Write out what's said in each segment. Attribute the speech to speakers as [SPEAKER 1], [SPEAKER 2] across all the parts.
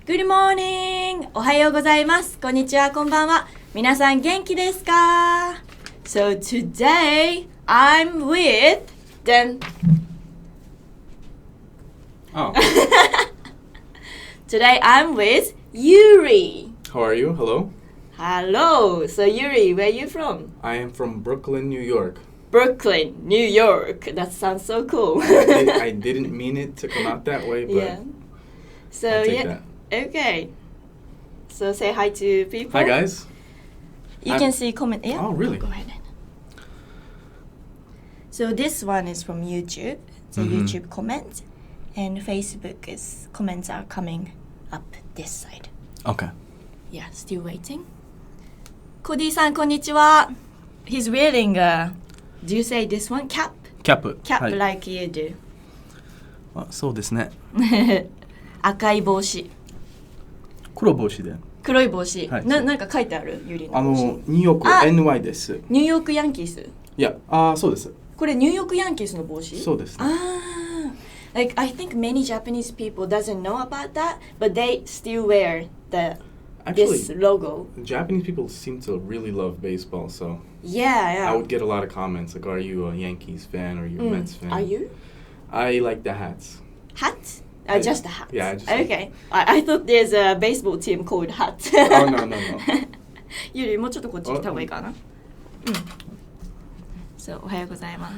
[SPEAKER 1] Good morning! おはようございます。こんにちは、こんばんは。皆さん元気ですか？ So today, I'm with... Then...
[SPEAKER 2] Oh.
[SPEAKER 1] Today, I'm with Yuri.
[SPEAKER 2] How are you? Hello.
[SPEAKER 1] Hello! So Yuri, where are you from?
[SPEAKER 2] I am from Brooklyn, New York.
[SPEAKER 1] Brooklyn, New York. That sounds so cool.
[SPEAKER 2] I didn't mean it to come out that way, but
[SPEAKER 1] Yeah. So
[SPEAKER 2] I'll take
[SPEAKER 1] yeah.
[SPEAKER 2] that.
[SPEAKER 1] Okay. So say hi to people.
[SPEAKER 2] Hi, guys.
[SPEAKER 1] You can see comment. Yeah.
[SPEAKER 2] Oh, really?
[SPEAKER 1] Go ahead. So this one is from YouTube. It's a
[SPEAKER 2] Mhm.
[SPEAKER 1] YouTube comment, and Facebook is comments are coming up this side.
[SPEAKER 2] Okay.
[SPEAKER 1] Yeah, still waiting. コディさんこんにちは。He's wearing do you say this one cap?
[SPEAKER 2] キャップ。
[SPEAKER 1] Cap
[SPEAKER 2] はい。
[SPEAKER 1] like you do.
[SPEAKER 2] あ、そうですね。
[SPEAKER 1] 赤い帽子。
[SPEAKER 2] 黒帽子で。
[SPEAKER 1] 黒い帽子。
[SPEAKER 2] はい
[SPEAKER 1] なんか書いてあるユリの帽子。
[SPEAKER 2] ニューヨーク
[SPEAKER 1] あ
[SPEAKER 2] NY です。
[SPEAKER 1] ニューヨークヤンキース。
[SPEAKER 2] いや、そうです。
[SPEAKER 1] これニューヨークヤンキースの帽子？
[SPEAKER 2] そうですね。
[SPEAKER 1] Like I think many Japanese people doesn't know about that, but they still wear this
[SPEAKER 2] Actually,
[SPEAKER 1] logo.
[SPEAKER 2] Japanese people seem to really love baseball, so
[SPEAKER 1] Yeah.
[SPEAKER 2] I would get a lot of comments like, "Are you a Yankees fan or are you a Mets fan?"
[SPEAKER 1] Are you?
[SPEAKER 2] I like the hats.
[SPEAKER 1] Hat?
[SPEAKER 2] I-
[SPEAKER 1] Just a hat.
[SPEAKER 2] yeah, I just-
[SPEAKER 1] Okay. I thought there's a baseball team called Hat.
[SPEAKER 2] Oh no.
[SPEAKER 1] ゆりもうちょっとこっち来た方がいいかな。そう、おはようございます。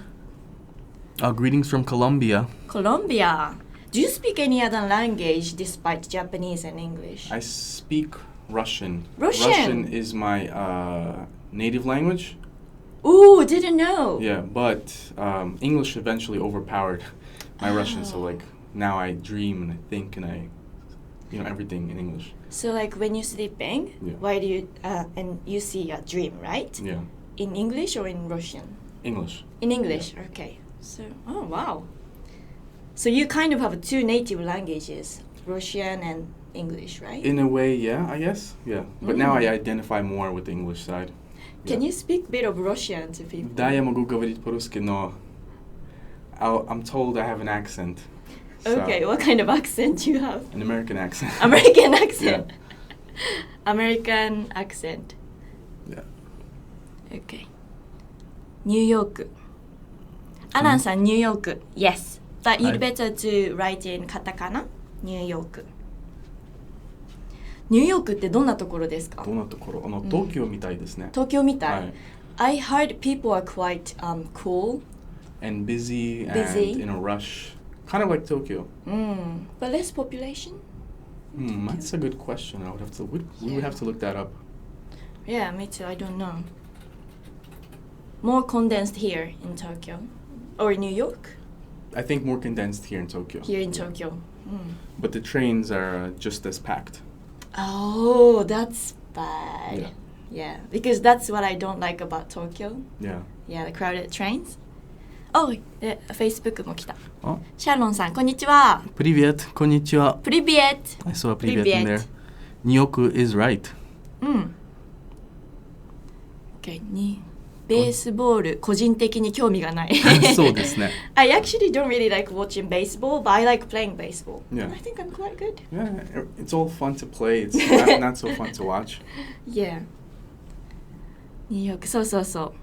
[SPEAKER 2] Greetings from Colombia.
[SPEAKER 1] Colombia. Do you speak any other language despite Japanese and English?
[SPEAKER 2] I speak Russian.
[SPEAKER 1] Russian?
[SPEAKER 2] Russian is my native language.
[SPEAKER 1] Ooh, didn't know.
[SPEAKER 2] Yeah, but English eventually overpowered my Russian. So like now I dream and I think and everything in English.
[SPEAKER 1] So like when you're sleeping,
[SPEAKER 2] Yeah.
[SPEAKER 1] why do you and you see a dream, right?
[SPEAKER 2] Yeah,
[SPEAKER 1] In English or in Russian?
[SPEAKER 2] English.
[SPEAKER 1] In English, okay. So, oh wow. So you kind of have two native languages, Russian and English, right?
[SPEAKER 2] In a way, yeah, I guess. Yeah, but now I identify more with the English side.
[SPEAKER 1] Can you speak a bit of Russian to people?
[SPEAKER 2] Да, я могу говорить по-русски, но I'm told I have an accent. So,
[SPEAKER 1] Okay, what kind of accent you have?
[SPEAKER 2] An American accent.
[SPEAKER 1] American accent. American accent.
[SPEAKER 2] Yeah.
[SPEAKER 1] Okay. ニューヨーク。アランさん、ニューヨーク。Yes. But you'd better to write in カタカナ。ニューヨーク。ニューヨークってどんなところですか？
[SPEAKER 2] どんなところ？東京みたいですね。
[SPEAKER 1] 東京みたい。
[SPEAKER 2] はい。
[SPEAKER 1] I heard people are quite cool.
[SPEAKER 2] And busy
[SPEAKER 1] Busy.
[SPEAKER 2] and in a rush. Kind of like Tokyo.
[SPEAKER 1] But less population?
[SPEAKER 2] That's a good question. We would have to look that up.
[SPEAKER 1] Yeah, me too. I don't know. More condensed here in Tokyo. Or New York?
[SPEAKER 2] I think more condensed here in Tokyo.
[SPEAKER 1] Here in Tokyo.
[SPEAKER 2] But the trains are just as packed.
[SPEAKER 1] Oh, that's bad.
[SPEAKER 2] Yeah.
[SPEAKER 1] Yeah, because that's what I don't like about Tokyo.
[SPEAKER 2] Yeah.
[SPEAKER 1] Yeah, the crowded trains. Oh, Facebook も来た。
[SPEAKER 2] Oh,
[SPEAKER 1] シャロンさん、こんにちは。
[SPEAKER 2] привет, konnichiwa.
[SPEAKER 1] Привет.
[SPEAKER 2] I saw a привет in there.
[SPEAKER 1] Привет.
[SPEAKER 2] Nyoku is right.
[SPEAKER 1] Okay, ベースボール、個人的に興味がない。
[SPEAKER 2] そうですね。
[SPEAKER 1] I actually don't really like watching baseball, but I like playing baseball.
[SPEAKER 2] Yeah.
[SPEAKER 1] I think I'm quite good.
[SPEAKER 2] Yeah, it's all fun to play. It's not so fun to watch.
[SPEAKER 1] Yeah. ニューヨーク、そうそうそう。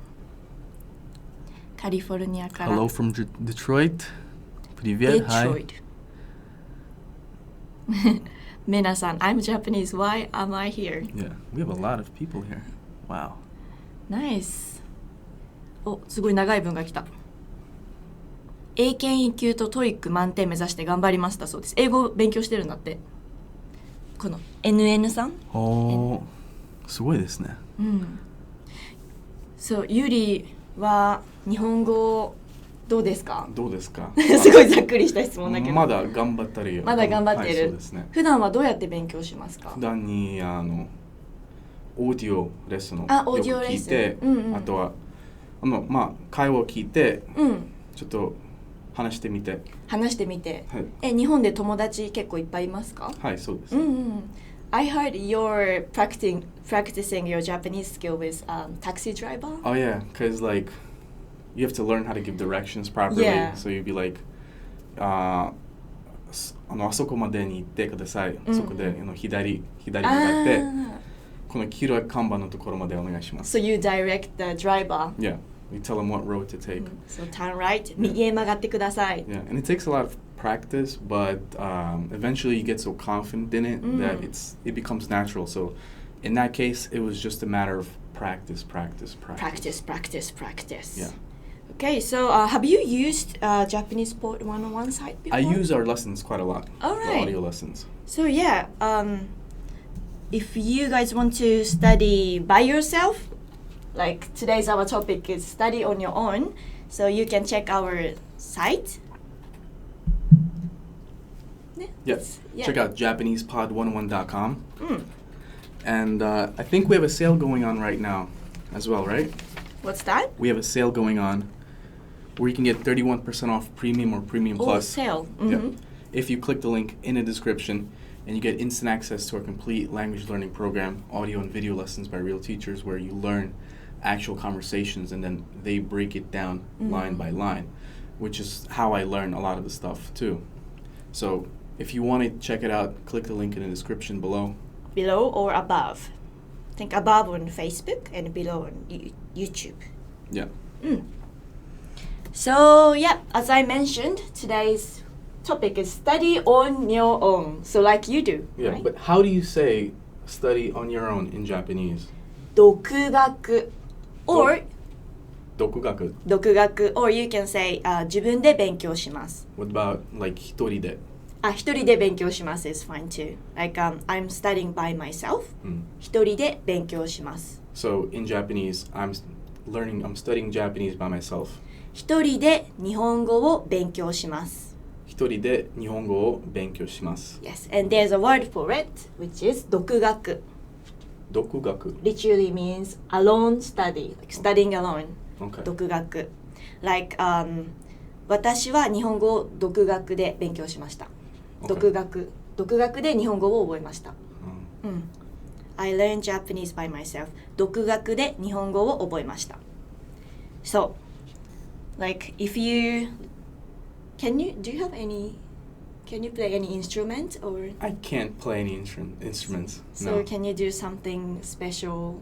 [SPEAKER 1] カリフォルニアから。
[SPEAKER 2] Hello from Detroit. Привет, hi.
[SPEAKER 1] Detroit. メナさん、I'm Japanese. Why am I here?
[SPEAKER 2] Yeah, we have a lot of people here. Wow.
[SPEAKER 1] Nice. お、すごい長い文が来た。英検1級とトイック満点目指して頑張りましたそうです。英語勉強してるんだって。この NN さん。
[SPEAKER 2] すごいですね。
[SPEAKER 1] そう、ユリは日本語どうですか？
[SPEAKER 2] どうですか？
[SPEAKER 1] すごいざっくりした質問だけど。
[SPEAKER 2] まだ頑張ってるよ。
[SPEAKER 1] まだ頑張ってる。
[SPEAKER 2] はい、そうですね。
[SPEAKER 1] 普段はどうやって勉強しますか？
[SPEAKER 2] 普段にオーディオレッスンをよく
[SPEAKER 1] オーディオレッスン
[SPEAKER 2] 聞いて、あとは会話を聞いて、ちょっと話してみて。
[SPEAKER 1] 話してみて。
[SPEAKER 2] はい。
[SPEAKER 1] 日本で友達結構いっぱいいますか？
[SPEAKER 2] はい、そうです。
[SPEAKER 1] I heard you're practicing your Japanese skill with taxi driver.
[SPEAKER 2] Oh yeah, because like you have to learn how to give directions properly.
[SPEAKER 1] Yeah.
[SPEAKER 2] So you'd be like, あそこまでに行ってください。そこで左に向かって、この黄色い看板のところまでお願いします。
[SPEAKER 1] So you direct the driver.
[SPEAKER 2] Yeah, we tell them what road to take.
[SPEAKER 1] So turn right, 右へ曲がってください。
[SPEAKER 2] Yeah, and it takes a lot of practice, but eventually you get so confident in it that it becomes natural. So in that case, it was just a matter of practice.
[SPEAKER 1] Practice.
[SPEAKER 2] Yeah.
[SPEAKER 1] Okay, so have you used Japanese Sport 101 site before?
[SPEAKER 2] I use our lessons quite a lot.
[SPEAKER 1] All right.
[SPEAKER 2] The audio lessons.
[SPEAKER 1] So yeah, if you guys want to study by yourself, like today's our topic is study on your own, so you can check our site.
[SPEAKER 2] Yes. Yeah. Check out JapanesePod101.com.
[SPEAKER 1] Mm.
[SPEAKER 2] And I think we have a sale going on right now as well, right?
[SPEAKER 1] What's that?
[SPEAKER 2] We have a sale going on where you can get 31% off Premium or Premium Plus.
[SPEAKER 1] Sale.
[SPEAKER 2] Yeah. If you click the link in the description, and you get instant access to our complete language learning program, audio and video lessons by real teachers where you learn actual conversations and then they break it down line by line, which is how I learn a lot of the stuff too. So if you want to check it out, click the link in the description below.
[SPEAKER 1] Below or above? I think above on Facebook and below on YouTube.
[SPEAKER 2] Yeah.
[SPEAKER 1] So yeah, as I mentioned, today's topic is study on your own. So like you do.
[SPEAKER 2] Yeah,
[SPEAKER 1] right?
[SPEAKER 2] but how do you say study on your own in Japanese?
[SPEAKER 1] 独学 or
[SPEAKER 2] 独学.
[SPEAKER 1] 独学 or you can say 自分で勉強します。
[SPEAKER 2] What about like 一人で?
[SPEAKER 1] 一人で勉強します is fine too. Like I'm studying by myself. 一人で勉強します。
[SPEAKER 2] So in Japanese, I'm studying Japanese by myself.
[SPEAKER 1] 一人で日本語を勉強します。
[SPEAKER 2] 一人で日本語を勉強します。
[SPEAKER 1] Yes, and there's a word for it, which is 独学。
[SPEAKER 2] 独学
[SPEAKER 1] literally means alone study, like studying alone.
[SPEAKER 2] Okay.
[SPEAKER 1] 独学。Like, 私は日本語を独学で勉強しました。独学で日本語を覚えました。I learned Japanese by myself. 独学で日本語を覚えました。So, like, if you... Can you play any instrument or?
[SPEAKER 2] I can't play any instruments.
[SPEAKER 1] So
[SPEAKER 2] no.
[SPEAKER 1] can you do something special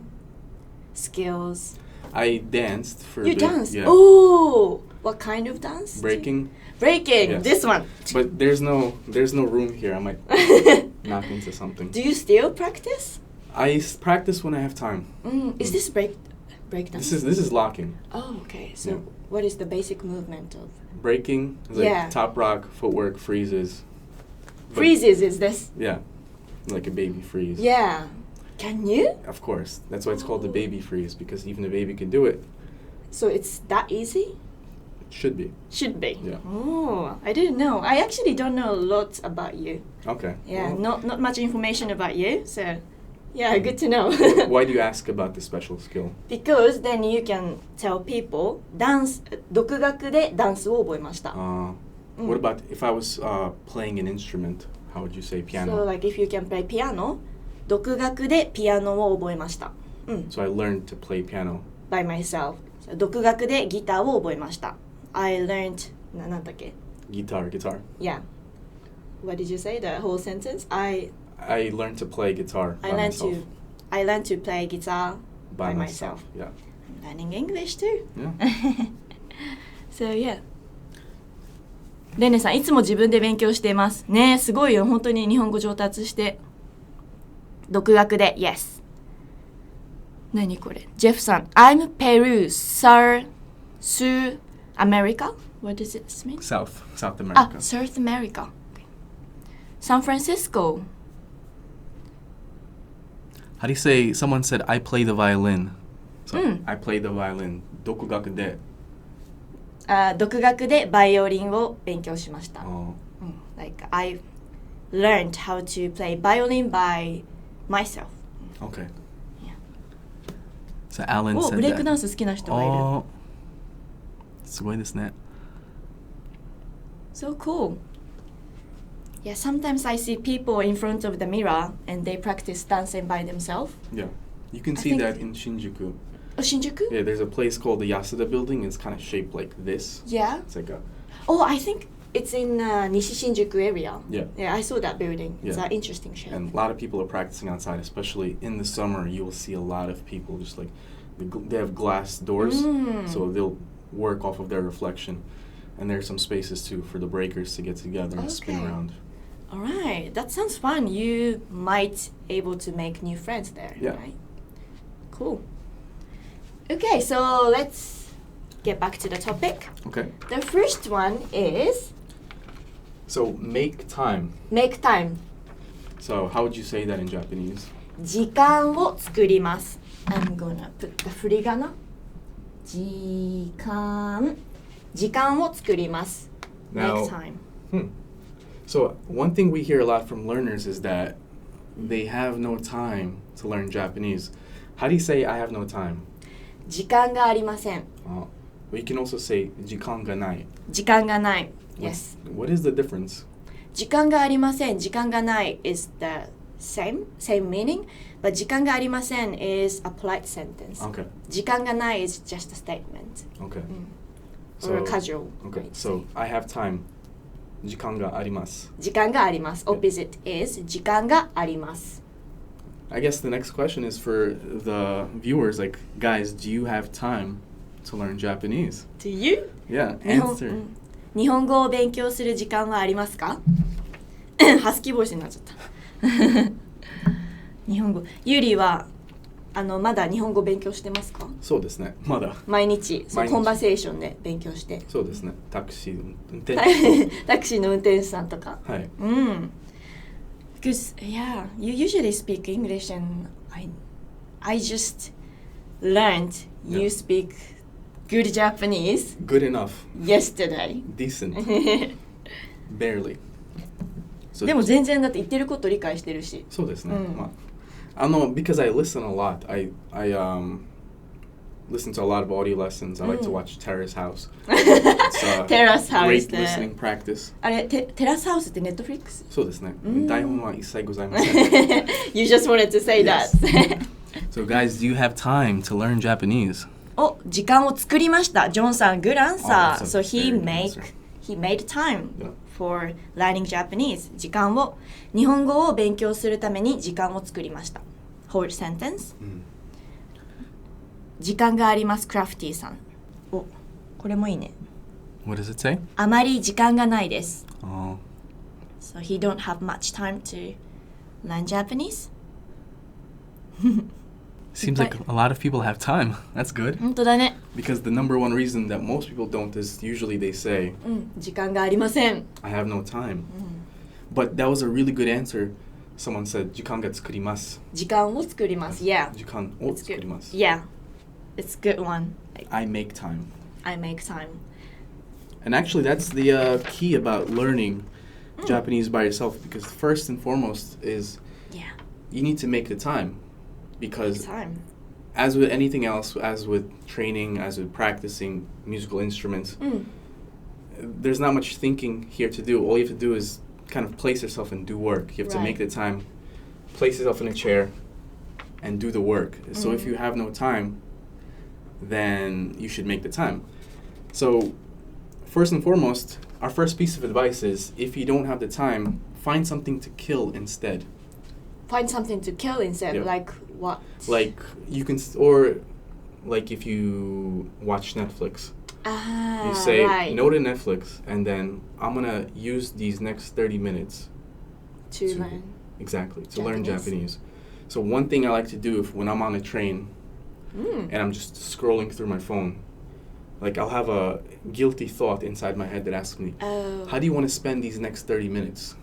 [SPEAKER 1] skills?
[SPEAKER 2] I danced for
[SPEAKER 1] You
[SPEAKER 2] a bit.
[SPEAKER 1] danced?
[SPEAKER 2] Yeah.
[SPEAKER 1] Oh, what kind of dance?
[SPEAKER 2] Breaking.
[SPEAKER 1] Breaking, this one.
[SPEAKER 2] But there's no room here. I might knock into something.
[SPEAKER 1] Do you still practice?
[SPEAKER 2] I practice when I have time.
[SPEAKER 1] Is this break dance?
[SPEAKER 2] This is locking.
[SPEAKER 1] Oh, okay. So what is the basic movement of?
[SPEAKER 2] Breaking is like top rock, footwork, freezes.
[SPEAKER 1] Freezes is this?
[SPEAKER 2] Yeah, like a baby freeze.
[SPEAKER 1] Yeah. Can you?
[SPEAKER 2] Of course. That's why it's called the baby freeze, because even a baby can do it.
[SPEAKER 1] So it's that easy?
[SPEAKER 2] It should be.
[SPEAKER 1] Should be.
[SPEAKER 2] Yeah.
[SPEAKER 1] Oh, I didn't know. I actually don't know a lot about you.
[SPEAKER 2] Okay.
[SPEAKER 1] Yeah, well, not much information about you, so yeah, good to know.
[SPEAKER 2] Why do you ask about this special skill?
[SPEAKER 1] Because then you can tell people, 独学でダンスを覚えました。
[SPEAKER 2] What about if I was playing an instrument? How would you say piano?
[SPEAKER 1] So like if you can play piano, 独学でピアノを覚えました。
[SPEAKER 2] So I learned to play piano.
[SPEAKER 1] By myself. So 独学でギターを覚えました。I learned, なんだっけ?
[SPEAKER 2] Guitar.
[SPEAKER 1] Yeah. What did you say? The whole sentence? I
[SPEAKER 2] learned to play guitar by myself.
[SPEAKER 1] I learned to play guitar by myself.
[SPEAKER 2] Yeah.
[SPEAKER 1] I'm learning English too.
[SPEAKER 2] Yeah.
[SPEAKER 1] So yeah. レネさんいつも自分で勉強していますね。すごいよ、本当に日本語上達して独学で Yes。 何これ？ジェフさん I'm Peru, South America? What does it mean?
[SPEAKER 2] South America.
[SPEAKER 1] South America. Okay. San Francisco.
[SPEAKER 2] How do you say? Someone said I play the violin. So I play the violin. 独学で。
[SPEAKER 1] 独学でバイオリンを勉強しました。Like I learned how to play violin by myself.
[SPEAKER 2] Okay.
[SPEAKER 1] Yeah.
[SPEAKER 2] So Alan said that.
[SPEAKER 1] ブレイクダンス好きな人がいる。
[SPEAKER 2] すごいですね。
[SPEAKER 1] So cool. Yeah, sometimes I see people in front of the mirror and they practice dancing by themselves.
[SPEAKER 2] Yeah, you can see that in Shinjuku.
[SPEAKER 1] Oh, Shinjuku?
[SPEAKER 2] Yeah, there's a place called the Yasuda Building. It's kind of shaped like this.
[SPEAKER 1] Yeah.
[SPEAKER 2] It's like a...
[SPEAKER 1] Oh, I think It's in Nishi Shinjuku area.
[SPEAKER 2] Yeah.
[SPEAKER 1] Yeah, I saw that building. It's
[SPEAKER 2] Yeah.
[SPEAKER 1] an interesting shape.
[SPEAKER 2] And a lot of people are practicing outside, especially in the summer. You will see a lot of people just like they have glass doors, so they'll work off of their reflection. And there's some spaces too for the breakers to get together and spin around.
[SPEAKER 1] All right, that sounds fun. You might able to make new friends there.
[SPEAKER 2] Yeah.
[SPEAKER 1] Right? Cool. Okay, so let's get back to the topic.
[SPEAKER 2] Okay.
[SPEAKER 1] The first one is
[SPEAKER 2] So make time.
[SPEAKER 1] make time.
[SPEAKER 2] So how would you say that in Japanese?
[SPEAKER 1] 時間を作ります。I'm gonna put the 振り仮名。時間を作ります。
[SPEAKER 2] Now,
[SPEAKER 1] Make time.
[SPEAKER 2] So one thing we hear a lot from learners is that they have no time to learn Japanese. How do you say I have no time?
[SPEAKER 1] 時間がありません。
[SPEAKER 2] Well, you can also say 時間がない.
[SPEAKER 1] 時間がない。Yes.
[SPEAKER 2] What is the difference?
[SPEAKER 1] 時間がありません。時間がない is the same meaning, but 時間がありません is a polite sentence.
[SPEAKER 2] Okay.
[SPEAKER 1] 時間がない is just a statement.
[SPEAKER 2] Okay.
[SPEAKER 1] Or a casual.
[SPEAKER 2] Okay. So I have time. 時間があります.
[SPEAKER 1] 時間があります。Opposite is 時間があります。
[SPEAKER 2] I guess the next question is for the viewers. Like, guys, do you have time to learn Japanese?
[SPEAKER 1] Do you?
[SPEAKER 2] Yeah. Answer.
[SPEAKER 1] 日本語を勉強する時間はありますか？ハスキーボイスになっちゃった。日本語。ユリはまだ日本語勉強してますか？
[SPEAKER 2] そうですね。まだ。
[SPEAKER 1] 毎日、コンバセーションで勉強して。
[SPEAKER 2] そうですね。タクシーの運転手。
[SPEAKER 1] タクシーの運転手さんとか。
[SPEAKER 2] はい。
[SPEAKER 1] Because yeah, you usually speak English and I just learned you speak good Japanese.
[SPEAKER 2] Good enough.
[SPEAKER 1] Yesterday.
[SPEAKER 2] Decent. Barely. So,
[SPEAKER 1] でも全然だって言ってること理解してるし。
[SPEAKER 2] そうですね。Because I listen a lot. I listen to a lot of audio lessons. I like to watch Terrace House. It's
[SPEAKER 1] Terrace House
[SPEAKER 2] great listening practice.
[SPEAKER 1] あれ、テラスハウスって Netflix？
[SPEAKER 2] そうですね。台本は一切ございません。
[SPEAKER 1] You just wanted to say that.
[SPEAKER 2] So guys, do you have time to learn Japanese?
[SPEAKER 1] お、時間を作りました。ジョンさん、good answer.
[SPEAKER 2] that's a
[SPEAKER 1] So he
[SPEAKER 2] very good answer.
[SPEAKER 1] made time
[SPEAKER 2] Yeah.
[SPEAKER 1] for learning Japanese. 日本語を勉強するために時間を作りました。Whole sentence. 時間があります、クラフティさん。お、これもいいね。
[SPEAKER 2] What does it say?
[SPEAKER 1] あまり時間がないです。
[SPEAKER 2] Oh.
[SPEAKER 1] So he don't have much time to learn Japanese.
[SPEAKER 2] Seems like a lot of people have time. That's good.
[SPEAKER 1] 本当だね。
[SPEAKER 2] Because the number one reason that most people don't is usually they say,
[SPEAKER 1] 時間がありません。
[SPEAKER 2] I have no time. But that was a really good answer. Someone said, 時間が作ります.
[SPEAKER 1] 時間を作ります。Yeah.
[SPEAKER 2] 時間を作ります.
[SPEAKER 1] Yeah. It's a good one.
[SPEAKER 2] I make time.
[SPEAKER 1] I make time.
[SPEAKER 2] And actually, that's the key about learning Japanese by yourself. Because first and foremost is you need to make the time. Because as with anything else, as with training, as with practicing musical instruments, there's not much thinking here to do. All you have to do is kind of place yourself and do work. You have to make the time, place yourself in a chair, and do the work. So if you have no time, then you should make the time. So first and foremost, our first piece of advice is if you don't have the time, find something to kill instead.
[SPEAKER 1] Find something to kill instead, like what?
[SPEAKER 2] Like you can, or like if you watch Netflix, you say no to Netflix, and then I'm gonna use these next 30 minutes
[SPEAKER 1] to learn.
[SPEAKER 2] Exactly, to learn Japanese. So one thing I like to do when I'm on a train and I'm just scrolling through my phone, like I'll have a guilty thought inside my head that asks me, how do you want to spend these next 30 minutes?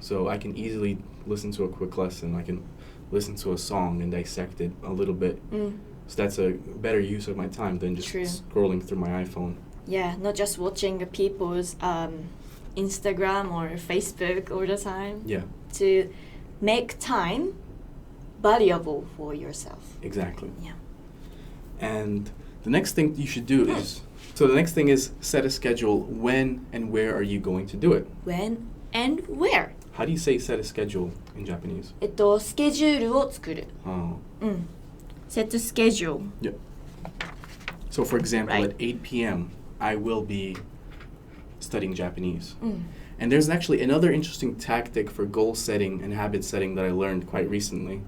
[SPEAKER 2] So I can easily listen to a quick lesson. I can listen to a song and dissect it a little bit. So that's a better use of my time than just scrolling through my iPhone.
[SPEAKER 1] Yeah, not just watching people's Instagram or Facebook all the time.
[SPEAKER 2] Yeah.
[SPEAKER 1] To make time valuable for yourself.
[SPEAKER 2] Exactly.
[SPEAKER 1] Yeah.
[SPEAKER 2] And the next thing you should do is, so the next thing is set a schedule. When and where are you going to do it?
[SPEAKER 1] When and where?
[SPEAKER 2] How do you say set a schedule in Japanese?
[SPEAKER 1] スケジュールを作る。Set a schedule.
[SPEAKER 2] Yeah. So for example, at 8 p.m., I will be studying Japanese. And there's actually another interesting tactic for goal setting and habit setting that I learned quite recently.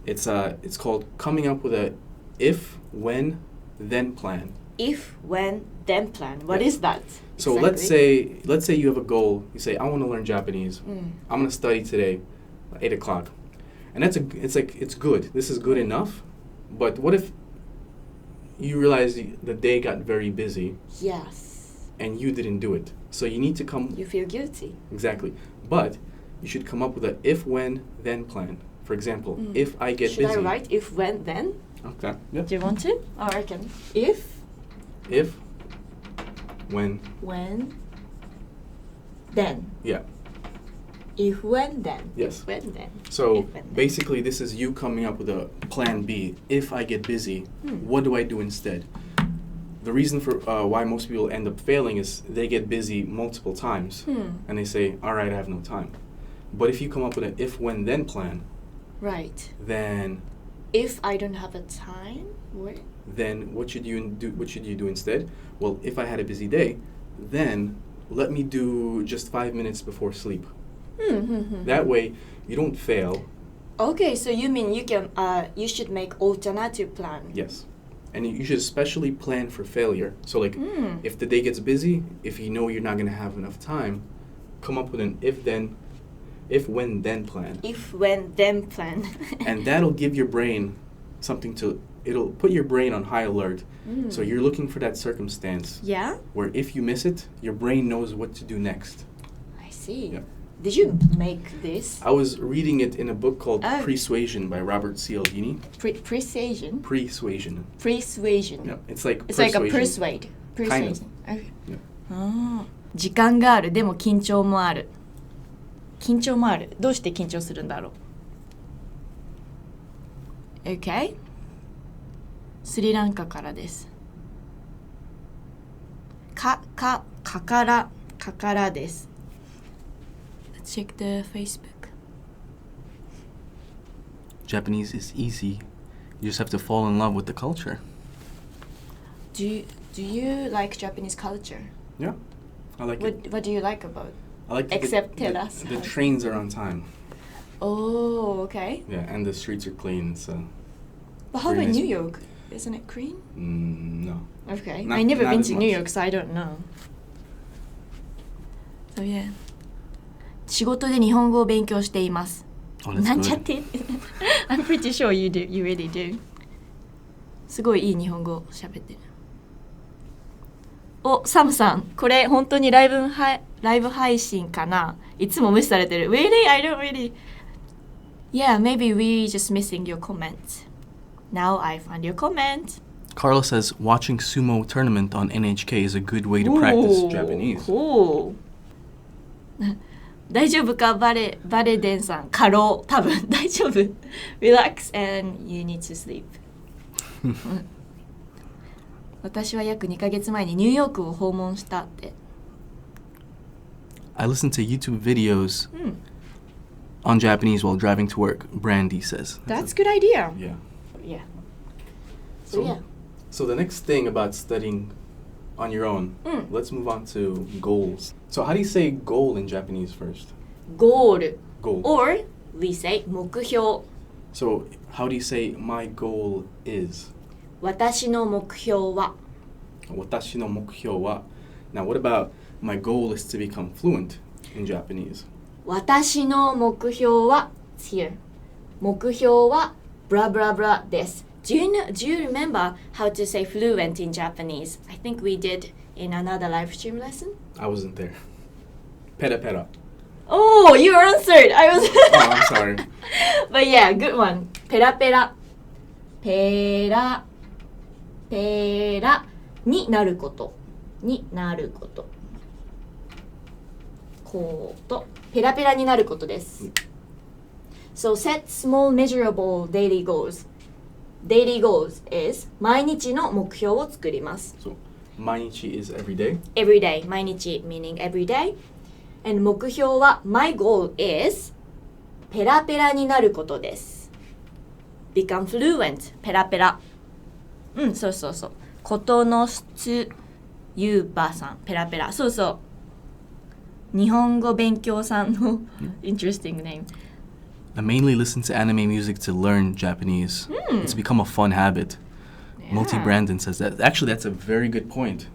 [SPEAKER 2] It's called coming up with a if, when, then plan.
[SPEAKER 1] If, when, then plan. What is that?
[SPEAKER 2] So
[SPEAKER 1] exactly?
[SPEAKER 2] let's say you have a goal. You say, I want to learn Japanese. I'm going to study today at 8 o'clock. And it's good. This is good enough. But what if you realize the day got very busy?
[SPEAKER 1] Yes.
[SPEAKER 2] And you didn't do it. So you need to come...
[SPEAKER 1] You feel guilty.
[SPEAKER 2] Exactly. But you should come up with a if, when, then plan. For example, if I get busy...
[SPEAKER 1] Should I write if, when, then?
[SPEAKER 2] Okay. Yeah.
[SPEAKER 1] Do you want to? Or I can. If,
[SPEAKER 2] when,
[SPEAKER 1] then.
[SPEAKER 2] Yeah.
[SPEAKER 1] If, when, then.
[SPEAKER 2] Yes.
[SPEAKER 1] If, when, then.
[SPEAKER 2] So
[SPEAKER 1] If, when, then.
[SPEAKER 2] basically this is you coming up with a plan B. If I get busy, what do I do instead? The reason for why most people end up failing is they get busy multiple times and they say, all right, I have no time. But if you come up with an if, when, then plan,
[SPEAKER 1] right.
[SPEAKER 2] Then
[SPEAKER 1] if I don't have a time, what?
[SPEAKER 2] Then what should you do instead? Well, if I had a busy day, then let me do just 5 minutes before sleep. That way you don't fail.
[SPEAKER 1] Okay, so you mean you should make alternative plan?
[SPEAKER 2] Yes. And you should especially plan for failure. So like if the day gets busy, if you know you're not going to have enough time, come up with an if, when, then plan.
[SPEAKER 1] If, when, then plan.
[SPEAKER 2] And that'll give your brain something it'll put your brain on high alert. So you're looking for that circumstance.
[SPEAKER 1] Yeah?
[SPEAKER 2] Where if you miss it, your brain knows what to do next.
[SPEAKER 1] I see.
[SPEAKER 2] Yeah.
[SPEAKER 1] Did you make this?
[SPEAKER 2] I was reading it in a book called Persuasion by Robert Cialdini.
[SPEAKER 1] Persuasion?
[SPEAKER 2] Persuasion.
[SPEAKER 1] Persuasion.
[SPEAKER 2] Yeah, it's like
[SPEAKER 1] It's
[SPEAKER 2] persuasion.
[SPEAKER 1] like a persuade. Persuasion.
[SPEAKER 2] Kind of.
[SPEAKER 1] Okay.
[SPEAKER 2] Yeah.
[SPEAKER 1] 時間がある。でも緊張もある。緊張もある。どうして緊張するんだろう。Okay? スリランカからです。かからです。Let's check the Facebook.
[SPEAKER 2] Japanese is easy. You just have to fall in love with the culture.
[SPEAKER 1] Do you like Japanese culture?
[SPEAKER 2] Yeah, I like it.
[SPEAKER 1] What do you like about it?
[SPEAKER 2] I like
[SPEAKER 1] Except tell us.
[SPEAKER 2] The trains are on time.
[SPEAKER 1] Oh, okay.
[SPEAKER 2] Yeah, and the streets are clean. So.
[SPEAKER 1] But how about New York? Isn't it clean?
[SPEAKER 2] No.
[SPEAKER 1] Okay.
[SPEAKER 2] Not,
[SPEAKER 1] I never
[SPEAKER 2] not
[SPEAKER 1] been
[SPEAKER 2] as
[SPEAKER 1] to
[SPEAKER 2] much.
[SPEAKER 1] New York, so I don't know. So yeah. 仕事で日本語を勉強しています。
[SPEAKER 2] Oh, that's
[SPEAKER 1] なんちゃっ
[SPEAKER 2] good.
[SPEAKER 1] てI'm pretty sure you do. You really do. すごいいい日本語を喋ってる。お、サムさん、これ本当にライブ配信かな？いつも無視されてる。Really? I don't really. Yeah, maybe we just missing your comment. Now I found your comment.
[SPEAKER 2] Carla says watching sumo tournament on NHK is a good way to practice Japanese.
[SPEAKER 1] Cool. 大丈夫かバレデンさん過労多分大丈夫 Relax and you need to sleep 私は約2ヶ月前にニューヨークを訪問したって
[SPEAKER 2] I listen to YouTube videos on Japanese while driving to work, Brandy says.
[SPEAKER 1] That's a good idea.
[SPEAKER 2] Yeah.
[SPEAKER 1] So yeah.
[SPEAKER 2] So the next thing about studying on your own, let's move on to goals. So how do you say goal in Japanese first?
[SPEAKER 1] Goal.
[SPEAKER 2] Goal.
[SPEAKER 1] Or we say 目標
[SPEAKER 2] So how do you say my goal is?
[SPEAKER 1] 私の目標は
[SPEAKER 2] Watashi no mokhyou wa. Now what about my goal is to become fluent in Japanese?
[SPEAKER 1] 私の目標は It's here 目標は blah blah blah です Do you remember how to say fluent in Japanese? I think we did in another live stream lesson.
[SPEAKER 2] I wasn't there. Pera pera.
[SPEAKER 1] Oh, you answered. I was.
[SPEAKER 2] Oh, I'm sorry.
[SPEAKER 1] But yeah, good one. ペラペラ。ペラペラになること。になること。ペラペラになることです。So set small measurable daily goals. Daily goals is 毎日の目標を作ります。
[SPEAKER 2] So, 毎日 is every day?
[SPEAKER 1] Every day. 毎日 meaning every day. And 目標は My goal is ペラペラになることです。Become fluent. ペラペラ。そうそうそう。ことの質ゆうばさん。ペラペラ。そうそう。日本語勉強さんの interesting name.
[SPEAKER 2] I mainly listen to anime music to learn Japanese. It's become a fun habit.
[SPEAKER 1] Yeah.
[SPEAKER 2] Multi-Brandon says that. Actually, that's a very good point.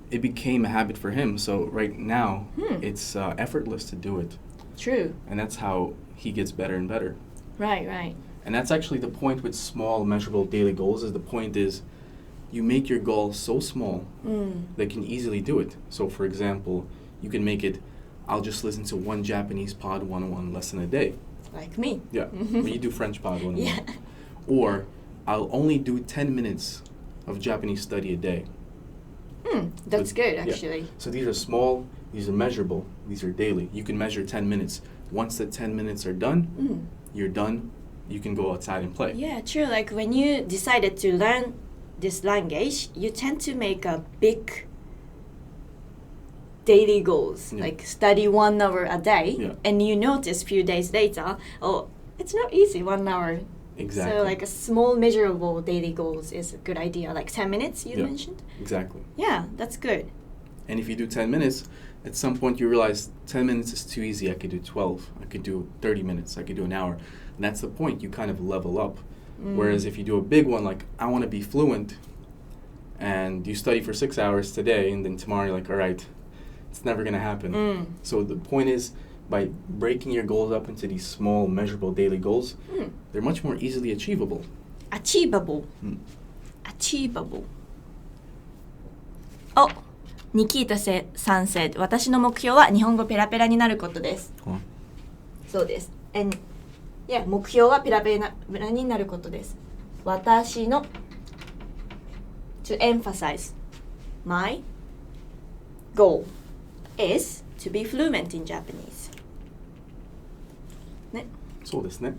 [SPEAKER 2] It became a habit for him, so right now it's effortless to do it.
[SPEAKER 1] True.
[SPEAKER 2] And that's how he gets better and better.
[SPEAKER 1] Right.
[SPEAKER 2] And that's actually the point with small, measurable daily goals. Is the point is you make your goal so small that you can easily do it. So, for example, you can make it, I'll just listen to one Japanese Pod 101 lesson a day.
[SPEAKER 1] Like me.
[SPEAKER 2] Yeah, but you do French Pod 101.
[SPEAKER 1] Yeah.
[SPEAKER 2] Or I'll only do 10 minutes of Japanese study a day.
[SPEAKER 1] That's good,
[SPEAKER 2] Yeah.
[SPEAKER 1] actually.
[SPEAKER 2] So these are small, these are measurable, these are daily. You can measure 10 minutes. Once the 10 minutes are done, you're done. You can go outside and play.
[SPEAKER 1] Yeah, true. Like when you decided to learn this language, you tend to make a big daily goals,
[SPEAKER 2] Yeah.
[SPEAKER 1] like study 1 hour a day,
[SPEAKER 2] Yeah.
[SPEAKER 1] and you notice few days later, oh, it's not easy 1 hour.
[SPEAKER 2] Exactly.
[SPEAKER 1] So like a small measurable daily goals is a good idea. Like 10 minutes you
[SPEAKER 2] Yeah.
[SPEAKER 1] mentioned.
[SPEAKER 2] Exactly.
[SPEAKER 1] Yeah, that's good.
[SPEAKER 2] And if you do 10 minutes, at some point you realize 10 minutes is too easy. I could do 12. I could do 30 minutes. I could do an hour. And that's the point. You kind of level up. Whereas if you do a big one, like I want to be fluent, and you study for 6 hours today, and then tomorrow you're like, all right, it's never going to happen. So the point is, by breaking your goals up into these small, measurable daily goals, they're much more easily achievable.
[SPEAKER 1] Achievable. Achievable. Oh, ニキータさん said 私の目標は日本語ペラペラになることです。そうです。And yeah, 目標はペラペラになることです。私の to emphasize my goal is to be fluent in Japanese. ね。
[SPEAKER 2] そうですね。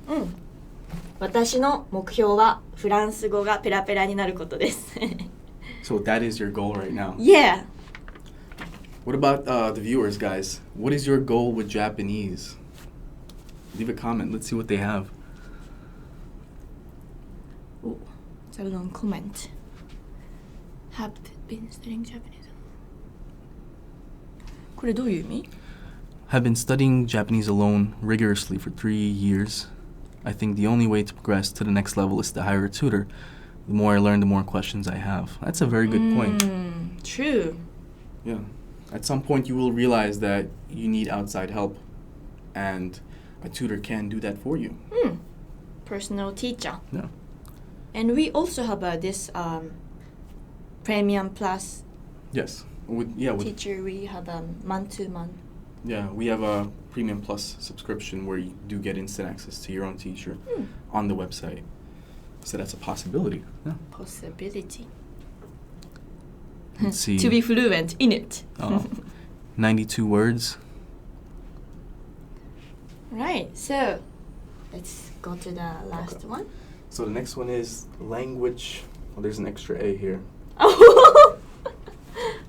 [SPEAKER 1] 私の目標はフランス語がペラペラになることです。
[SPEAKER 2] So that is your goal right now.
[SPEAKER 1] Yeah.
[SPEAKER 2] What about the viewers, guys? What is your goal with Japanese? Leave a comment. Let's see what they have.
[SPEAKER 1] Oh, it's a long comment. Have been studying Japanese. これどういう意味?
[SPEAKER 2] Have been studying Japanese alone rigorously for 3 years. I think the only way to progress to the next level is to hire a tutor. The more I learn, the more questions I have. That's a very good point.
[SPEAKER 1] True.
[SPEAKER 2] Yeah. At some point, you will realize that you need outside help, and a tutor can do that for you.
[SPEAKER 1] Personal teacher.
[SPEAKER 2] Yeah.
[SPEAKER 1] And we also have this Premium Plus
[SPEAKER 2] Yes. With
[SPEAKER 1] teacher. We have month-to-month.
[SPEAKER 2] Yeah, we have a Premium Plus subscription where you do get instant access to your own teacher on the website. So that's a possibility. Yeah.
[SPEAKER 1] Possibility.
[SPEAKER 2] Let's see.
[SPEAKER 1] To be fluent in it.
[SPEAKER 2] 92 words.
[SPEAKER 1] Right. So let's go to the last one.
[SPEAKER 2] So the next one is language. Well, there's an extra A here.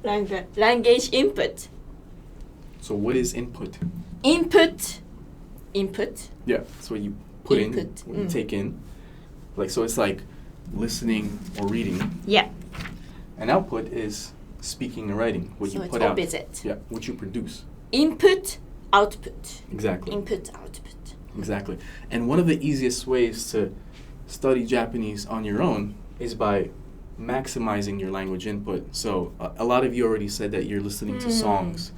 [SPEAKER 1] Language input.
[SPEAKER 2] So what is input?
[SPEAKER 1] Input.
[SPEAKER 2] Yeah, so what you put
[SPEAKER 1] Input.
[SPEAKER 2] in, what you take in. Like, so it's like listening or reading.
[SPEAKER 1] Yeah.
[SPEAKER 2] And output is speaking and writing. What
[SPEAKER 1] So
[SPEAKER 2] you
[SPEAKER 1] it's
[SPEAKER 2] put out.
[SPEAKER 1] opposite.
[SPEAKER 2] Yeah, what you produce.
[SPEAKER 1] Input, output.
[SPEAKER 2] Exactly.
[SPEAKER 1] Input, output.
[SPEAKER 2] Exactly. And one of the easiest ways to study Japanese on your own is by maximizing your language input. So a lot of you already said that you're listening to songs,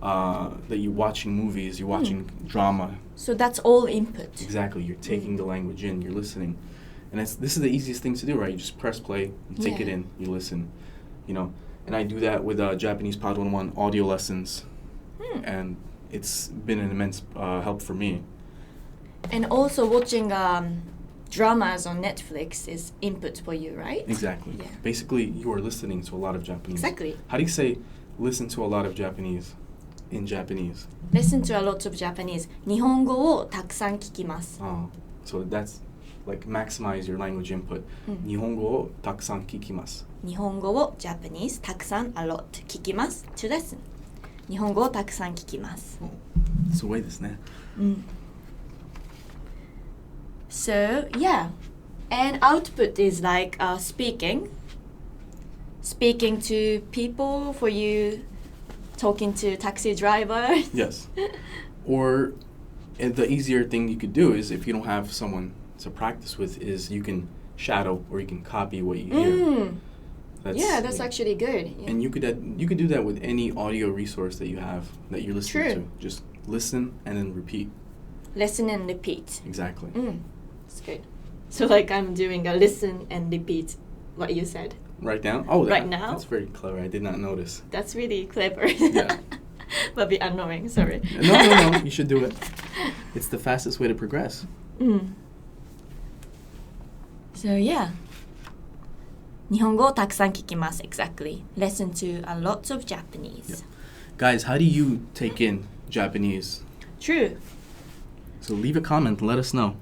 [SPEAKER 2] that you're watching movies, you're watching drama.
[SPEAKER 1] So that's all input.
[SPEAKER 2] Exactly. You're taking the language in, you're listening. And this is the easiest thing to do, right? You just press play, you take it in, you listen, you know. And I do that with Japanese Pod 101 audio lessons. And it's been an immense help for me.
[SPEAKER 1] And also watching dramas on Netflix is input for you, right?
[SPEAKER 2] Exactly.
[SPEAKER 1] Yeah.
[SPEAKER 2] Basically, you are listening to a lot of Japanese.
[SPEAKER 1] Exactly.
[SPEAKER 2] How do you say listen to a lot of Japanese in Japanese?
[SPEAKER 1] Listen to a lot of Japanese. 日本語をたくさん聞きます。
[SPEAKER 2] So that's like maximize your language input. 日本語をたくさん聞きます。
[SPEAKER 1] 日本語を Japanese たくさん a lot 聞きます to listen. 日本語をたくさん聞きます。
[SPEAKER 2] すごいですね。
[SPEAKER 1] So yeah, and output is like speaking to people for you talking to taxi driver.
[SPEAKER 2] Yes. Or the easier thing you could do is if you don't have someone to practice with is you can shadow or you can copy what you hear.
[SPEAKER 1] That's actually good. Yeah.
[SPEAKER 2] And you could do that with any audio resource that you have that you're listening to. Just listen and then repeat.
[SPEAKER 1] Listen and repeat.
[SPEAKER 2] Exactly.
[SPEAKER 1] That's good. So like I'm doing a listen and repeat what you said.
[SPEAKER 2] Right now? Oh,
[SPEAKER 1] right now?
[SPEAKER 2] That's very clever. I did not notice.
[SPEAKER 1] That's really clever.
[SPEAKER 2] Yeah.
[SPEAKER 1] But a bit annoying, sorry.
[SPEAKER 2] No. You should do it. It's the fastest way to progress.
[SPEAKER 1] So yeah. 日本語をたくさん聞きます。Exactly. Listen to a lot of Japanese.
[SPEAKER 2] Yeah. Guys, how do you take in Japanese?
[SPEAKER 1] True.
[SPEAKER 2] So leave a comment and let us know.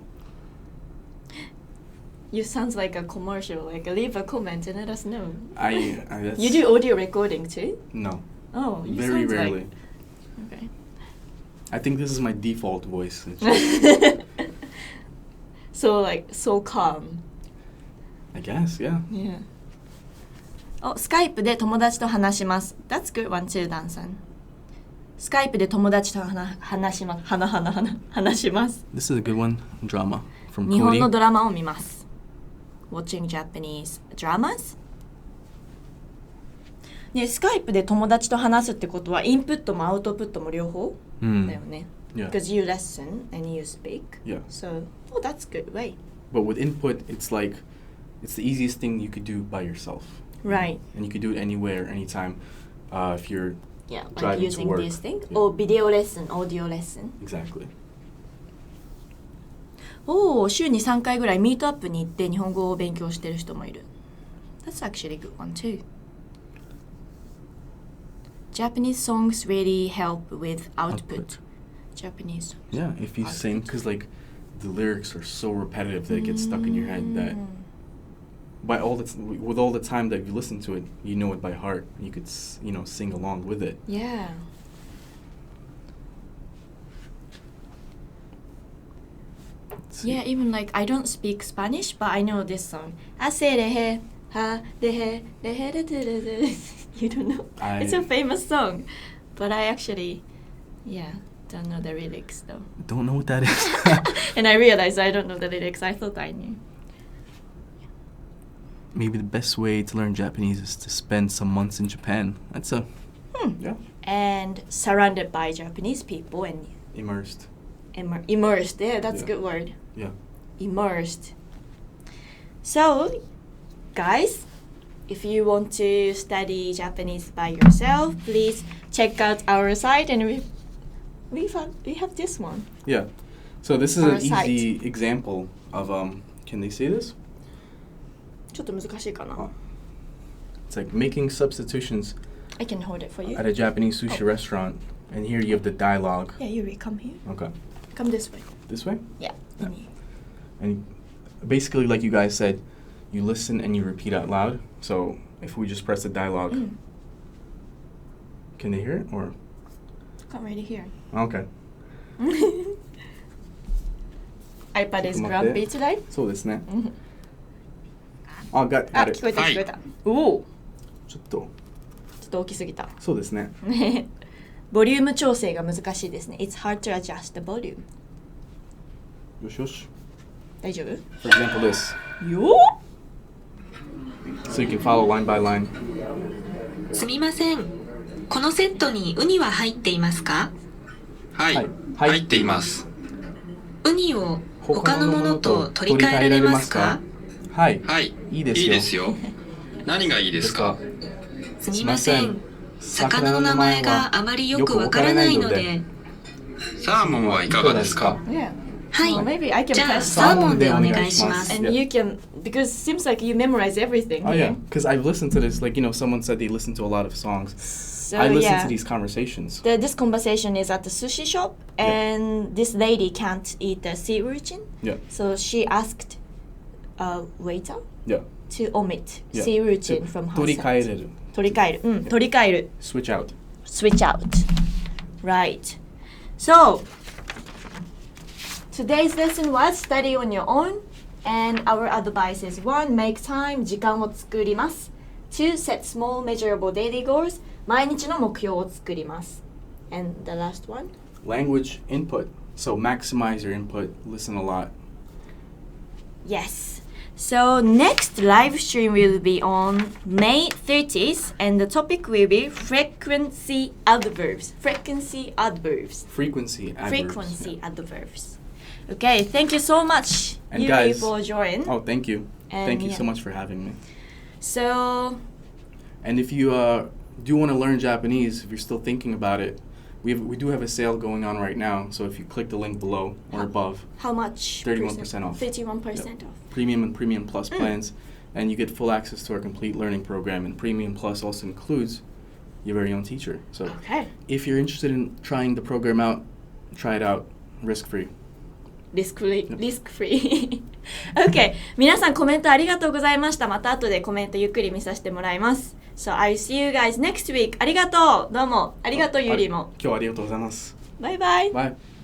[SPEAKER 1] You sounds like a commercial. Like leave a comment and let us know.
[SPEAKER 2] That's,
[SPEAKER 1] you do audio recording too?
[SPEAKER 2] No.
[SPEAKER 1] Oh, you
[SPEAKER 2] very
[SPEAKER 1] sound
[SPEAKER 2] rarely.
[SPEAKER 1] Like, okay.
[SPEAKER 2] I think this is my default voice.
[SPEAKER 1] So calm.
[SPEAKER 2] I guess, yeah.
[SPEAKER 1] Yeah. スカイプで友達と話します。That's good one too, Dan さん。スカイプで友達と話します。話します。
[SPEAKER 2] This is a good one. Drama from Cody.
[SPEAKER 1] 日本のドラマを見ます。Watching Japanese dramas? ね、スカイプで友達と話すってことはインプットもアウトプットも両方、だよね。
[SPEAKER 2] Yeah.
[SPEAKER 1] Because you listen and you speak.
[SPEAKER 2] Yeah.
[SPEAKER 1] So, that's good way.
[SPEAKER 2] But with input, it's like, it's the easiest thing you could do by yourself.
[SPEAKER 1] Right.
[SPEAKER 2] And you could do it anywhere, anytime, if you're
[SPEAKER 1] like
[SPEAKER 2] driving
[SPEAKER 1] using
[SPEAKER 2] to work.
[SPEAKER 1] this thing.
[SPEAKER 2] Yeah.
[SPEAKER 1] Or video lesson, audio lesson.
[SPEAKER 2] Exactly.
[SPEAKER 1] 週に3回ぐらいミートアップに行って日本語を勉強してる人もいる。That's actually a good one too. Japanese songs really help with output. Japanese songs.
[SPEAKER 2] Yeah, if you sing, because like the lyrics are so repetitive that it gets stuck in your head that with all the time that you listen to it, you know it by heart. You could sing along with it.
[SPEAKER 1] Yeah. Yeah, even like I don't speak Spanish, but I know this song. You don't know? It's a famous song, but I actually, don't know the lyrics though.
[SPEAKER 2] Don't know what that is.
[SPEAKER 1] And I realized I don't know the lyrics. I thought I knew.
[SPEAKER 2] Maybe the best way to learn Japanese is to spend some months in Japan. That's yeah.
[SPEAKER 1] And surrounded by Japanese people and
[SPEAKER 2] immersed.
[SPEAKER 1] Immersed. Yeah, that's a good word.
[SPEAKER 2] Yeah.
[SPEAKER 1] Immersed. So, guys, if you want to study Japanese by yourself, please check out our site, and we have this one.
[SPEAKER 2] Yeah. So this is
[SPEAKER 1] Our
[SPEAKER 2] an easy example of can they see this?
[SPEAKER 1] ちょっと難しいかな?
[SPEAKER 2] It's like making substitutions.
[SPEAKER 1] I can hold it for you.
[SPEAKER 2] At a Japanese sushi restaurant, and here you have the dialogue.
[SPEAKER 1] Yeah, Yuri, come here.
[SPEAKER 2] Okay.
[SPEAKER 1] Come this way.
[SPEAKER 2] This way?
[SPEAKER 1] Yeah.
[SPEAKER 2] And basically, like you guys said, you listen and you repeat out loud. So if we just press the dialogue, can they hear it or?
[SPEAKER 1] Can't really hear.
[SPEAKER 2] Okay.
[SPEAKER 1] iPad is grumpy today.
[SPEAKER 2] そうですね。got it.
[SPEAKER 1] 聞こえた聞こえた。おお。
[SPEAKER 2] ちょっと
[SPEAKER 1] 大きすぎた。
[SPEAKER 2] そうですね。
[SPEAKER 1] ボリューム調整が難しいですね。It's hard to adjust the volume.
[SPEAKER 2] よしよし。
[SPEAKER 1] 大丈夫?
[SPEAKER 2] For example, this.
[SPEAKER 1] よ
[SPEAKER 2] So you can follow line by line.
[SPEAKER 3] すみません。このセットにウニは入っていますか？
[SPEAKER 4] はい、入っています。
[SPEAKER 3] ウニを他のものと取り替えられますか？
[SPEAKER 2] はい。
[SPEAKER 4] はい。
[SPEAKER 2] いいですよ。
[SPEAKER 4] いいですよ。何がいいですか？
[SPEAKER 3] すみません。魚の名前があまりよくわからないので。
[SPEAKER 4] サーモンはいかがですか？
[SPEAKER 3] はい。
[SPEAKER 1] maybe I can
[SPEAKER 3] じゃあ
[SPEAKER 1] press
[SPEAKER 3] サーモンでお願いします。
[SPEAKER 1] and you can, because it seems like you memorize everything.
[SPEAKER 2] Oh yeah, because I've listened to this. Like someone said they listen to a lot of songs.
[SPEAKER 1] So,
[SPEAKER 2] I listen to these conversations.
[SPEAKER 1] This conversation is at the sushi shop, and this lady can't eat the sea urchin.
[SPEAKER 2] Yeah.
[SPEAKER 1] So she asked a waiter to omit sea urchin from her set. 取り替える。取り替える。
[SPEAKER 2] Switch out.
[SPEAKER 1] Switch out. Right. So, today's lesson was study on your own, and our advice is 1. Make time, 時間を作ります. 2. Set small measurable daily goals. 毎日の目標を作ります。And the last one?
[SPEAKER 2] Language input. So maximize your input, listen a lot.
[SPEAKER 1] Yes. So next live stream will be on May 30th and the topic will be frequency adverbs. Frequency adverbs.
[SPEAKER 2] Frequency adverbs.
[SPEAKER 1] Frequency adverbs. Okay, thank you so much,
[SPEAKER 2] And
[SPEAKER 1] Yuri,
[SPEAKER 2] guys,
[SPEAKER 1] for joining.
[SPEAKER 2] Oh, thank you.
[SPEAKER 1] And
[SPEAKER 2] Thank you
[SPEAKER 1] yeah.
[SPEAKER 2] so much for having me.
[SPEAKER 1] So,
[SPEAKER 2] And if you do want to learn Japanese, if you're still thinking about it, we do have a sale going on right now. So if you click the link below or above,
[SPEAKER 1] how much?
[SPEAKER 2] 31% off.
[SPEAKER 1] 31%
[SPEAKER 2] Yep.
[SPEAKER 1] off.
[SPEAKER 2] Premium and Premium Plus plans, and you get full access to our complete learning program. And Premium Plus also includes your very own teacher. So
[SPEAKER 1] Okay.
[SPEAKER 2] if you're interested in trying the program out, try it out, risk-free.
[SPEAKER 1] Risk free. Okay. 皆さんコメントありがとうございました。また後でコメントゆっくり見させてもらいます。So I'll see you guys next week. ありがとう。どうも。ありがとう、ゆりも。
[SPEAKER 2] 今日はありがとうございます。
[SPEAKER 1] バイバイ。
[SPEAKER 2] バイ。